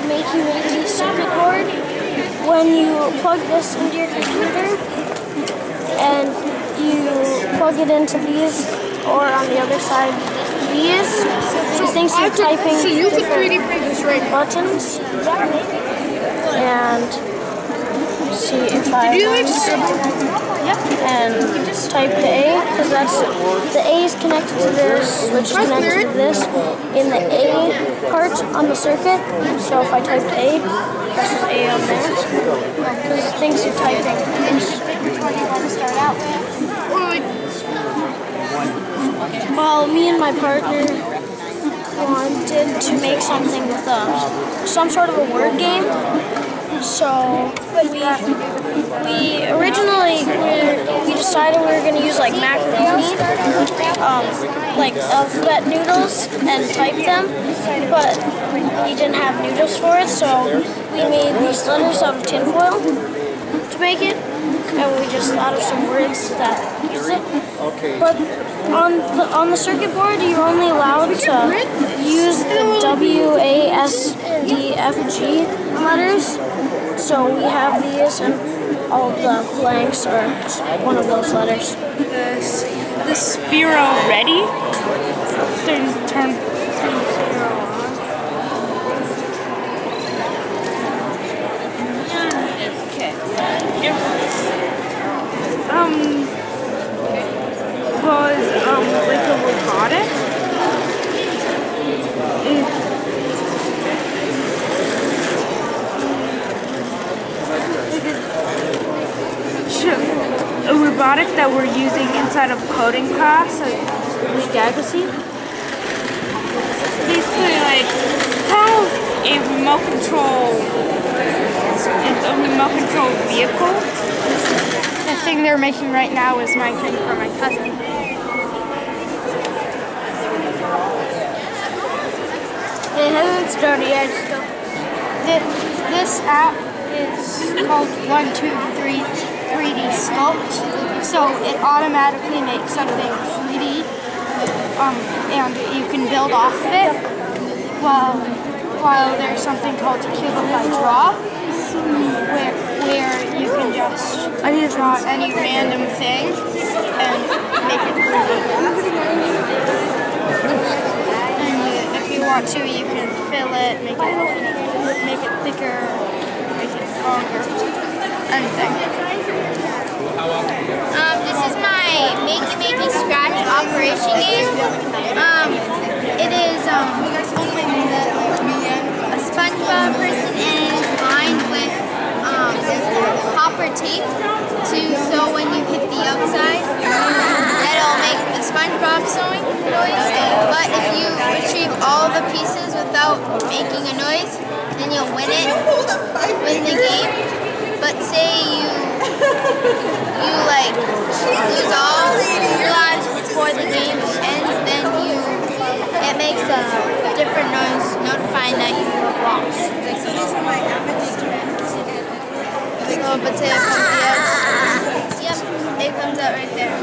Maker Space circuit board. When you plug this into your computer and you plug it into these, or on the other side, these, it thinks you're typing different buttons. And see if I and type the A, because the A is connected to this, which is connected to this in the A part on the circuit. So if I typed A, presses A on there, because it thinks you're typing. Which one do you want to start out with? Well, me and my partner wanted to make something with some sort of a word game. So we originally decided we were going to use like macaroni, like alphabet noodles, and type them, but we didn't have noodles for it, so we made these letters out of tinfoil to make it, and we just thought of some words that use it. But on the circuit board, you're only allowed to use the W, A, S, D, F, G letters. So we have these, and all of the blanks are one of those letters. The Spiro ready? Turn Spiro on. Okay. Was like a robotic? A robotic that we're using inside of coding class at Agassiz. Basically, like how a remote control vehicle. The thing they're making right now is my thing for my cousin. It hasn't started yet. This app is called 3D Sculpt, so it automatically makes something 3D, and you can build off of it. While there's something called Tequila by Draw, where you can just draw any random thing and make it 3D. And if you want to, you can fill it, make it thicker, make it longer, anything. This is my Makey Scratch operation game. It is a SpongeBob person, and it is lined with copper tape so when you hit the outside, it'll make the SpongeBob sewing noise. But if you retrieve all the pieces without making a noise, then you'll win the game. But say you like lose all your lives before the game ends, then it makes a different noise notifying that you have lost. So, but say it comes to the edge. Yep, it comes out right there.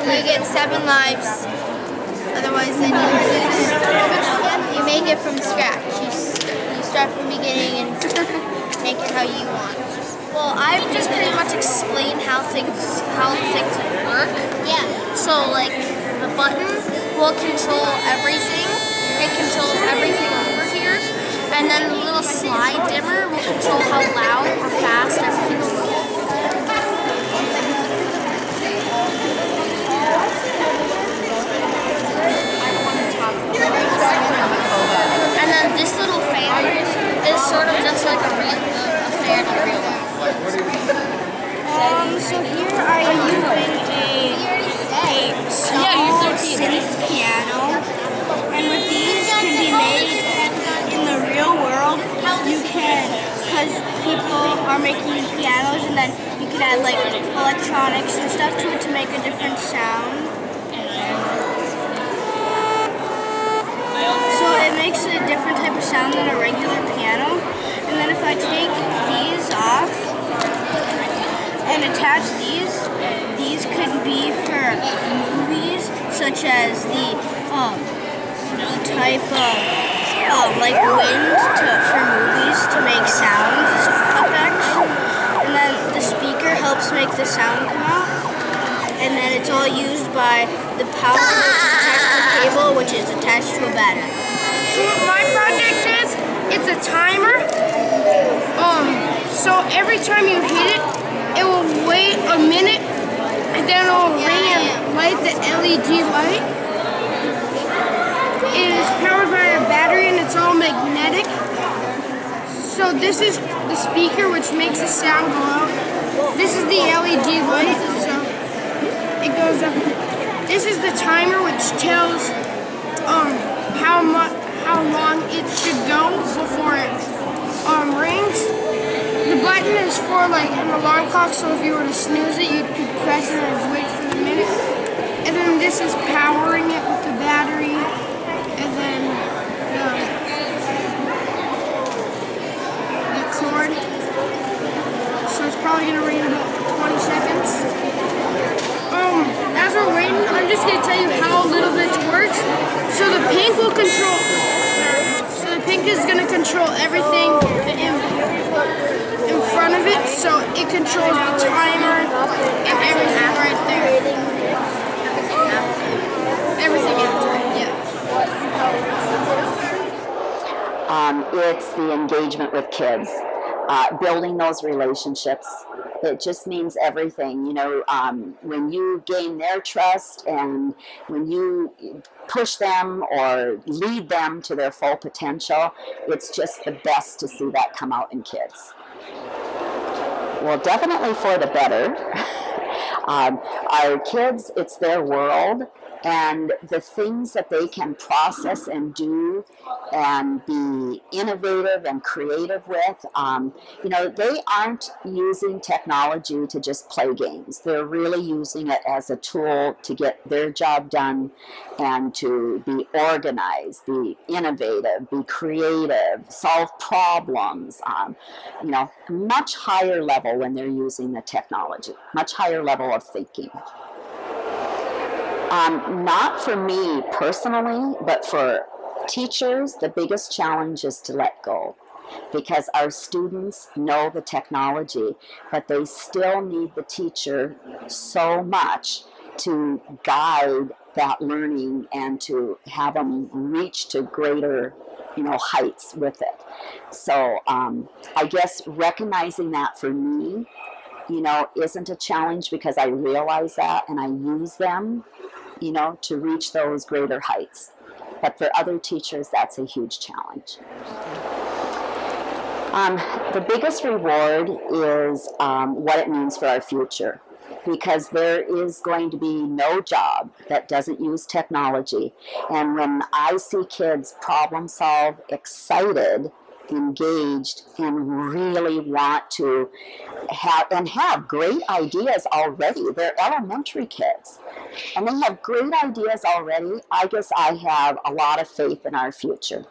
You get 7 lives. Otherwise, then you lose. You make it from scratch. You start from the beginning and make it how you want. Well, I've just pretty much explained how things work. Yeah. So, like, the button will control everything. It controls everything over here. And then the little slide dimmer will control how loud or fast everything will move. And then this little fan is sort of just like a fan in real life. So here I am using a small synth piano, and with these can be made in the real world. You can, because people are making pianos, and then you can add like electronics and stuff to it to make a different sound. So it makes a different type of sound than a regular piano. And then if I take these off and attach these could be for movies such as the type of like wind for movies to make sound effects, and then the speaker helps make the sound come out, and then it's all used by the power which is attached to a cable, which is attached to a battery. So what my project is, it's a timer. So every time you hit it, it will wait a minute, and then it will ring and light the LED light. It is powered by a battery, and it's all magnetic. So this is the speaker, which makes the sound go out. This is the LED light, so it goes up. This is the timer, which tells how long it should go before it rings. The button is for like an alarm clock, so if you were to snooze it, you could press it and wait for the minute. And then this is powering it with the battery, and then the cord. So it's probably gonna ring in about 20 seconds. As we're waiting, I'm just gonna tell you how little bit works. So the pink will control. So the pink is gonna control everything in front of it. So it controls the timer and everything right there. Everything after it, yeah. It's the engagement with kids, building those relationships. It just means everything, you know, when you gain their trust and when you push them or lead them to their full potential, it's just the best to see that come out in kids. Well, definitely for the better. Our kids, it's their world, and the things that they can process and do and be innovative and creative with, you know, they aren't using technology to just play games. They're really using it as a tool to get their job done and to be organized, be innovative, be creative, solve problems, you know, much higher level when they're using the technology, much higher level of thinking. Not for me personally, but for teachers, the biggest challenge is to let go, because our students know the technology, but they still need the teacher so much to guide that learning and to have them reach to greater, you know, heights with it. So I guess recognizing that for me, you know, isn't a challenge, because I realize that and I use them, you know, to reach those greater heights. But for other teachers, that's a huge challenge. The biggest reward is what it means for our future, because there is going to be no job that doesn't use technology. And when I see kids problem solve, excited, engaged, and really want to have great ideas already. They're elementary kids, and they have great ideas already. I guess I have a lot of faith in our future.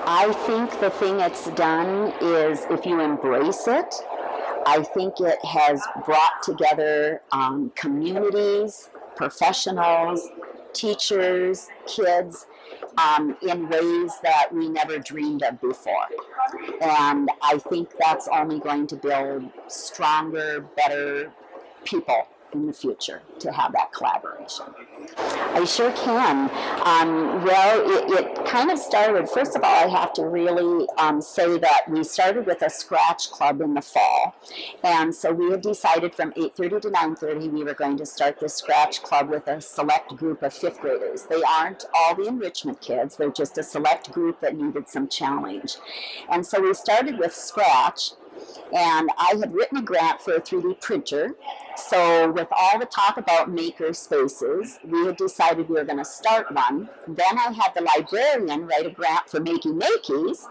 I think the thing it's done is, if you embrace it, I think it has brought together communities, professionals, teachers, kids, in ways that we never dreamed of before. And I think that's only going to build stronger, better people in the future to have that collaboration. I sure can. Well, it kind of started, first of all, I have to really say that we started with a scratch club in the fall. And so we had decided from 8:30 to 9:30 we were going to start this scratch club with a select group of 5th graders. They aren't all the enrichment kids, they're just a select group that needed some challenge. And so we started with scratch. And I had written a grant for a 3D printer. So with all the talk about maker spaces, we had decided we were going to start one. Then I had the librarian write a grant for making makeys.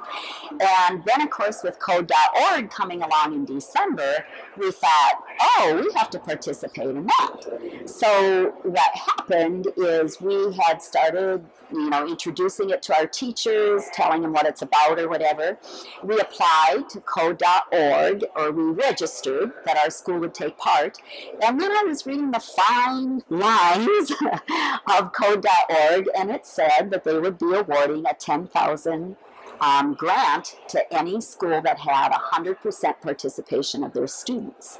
And then, of course, with code.org coming along in December, we thought, oh, we have to participate in that. So what happened is we had started, you know, introducing it to our teachers, telling them what it's about or whatever. We applied to code.org, or we registered that our school would take part, And then I was reading the fine lines of code.org, and it said that they would be awarding a 10,000 grant to any school that had 100% participation of their students.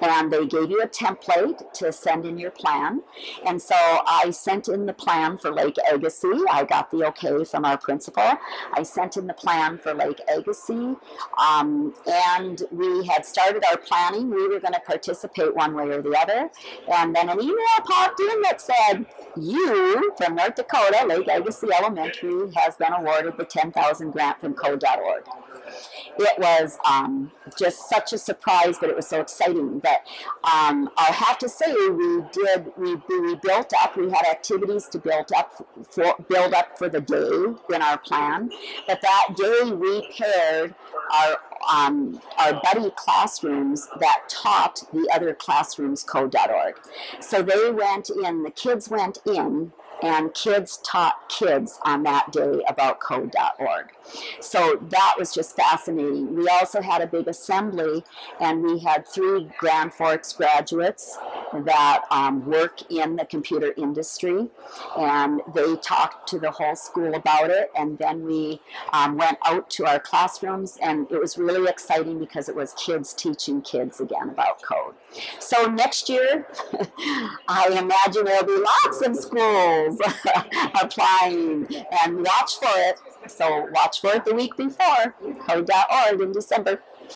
And they gave you a template to send in your plan. And so I sent in the plan for Lake Agassiz. I got the okay from our principal. I sent in the plan for Lake Agassiz. And we had started our planning. We were going to participate one way or the other. And then an email popped in that said, you, from North Dakota, Lake Agassiz Elementary, has been awarded the 10,000 grant from code.org. It was just such a surprise, but it was so exciting that I'll have to say we built up. We had activities to build up for the day in our plan. But that day we paired our buddy classrooms that taught the other classrooms code.org. So they went in, the kids went in, and kids taught kids on that day about code.org. So that was just fascinating. We also had a big assembly, and we had 3 Grand Forks graduates that work in the computer industry, and they talked to the whole school about it. And then we went out to our classrooms, and it was really exciting because it was kids teaching kids again about code. So next year, I imagine there'll be lots of schools applying, and watch for it. So watch for it the week before, code.org in December.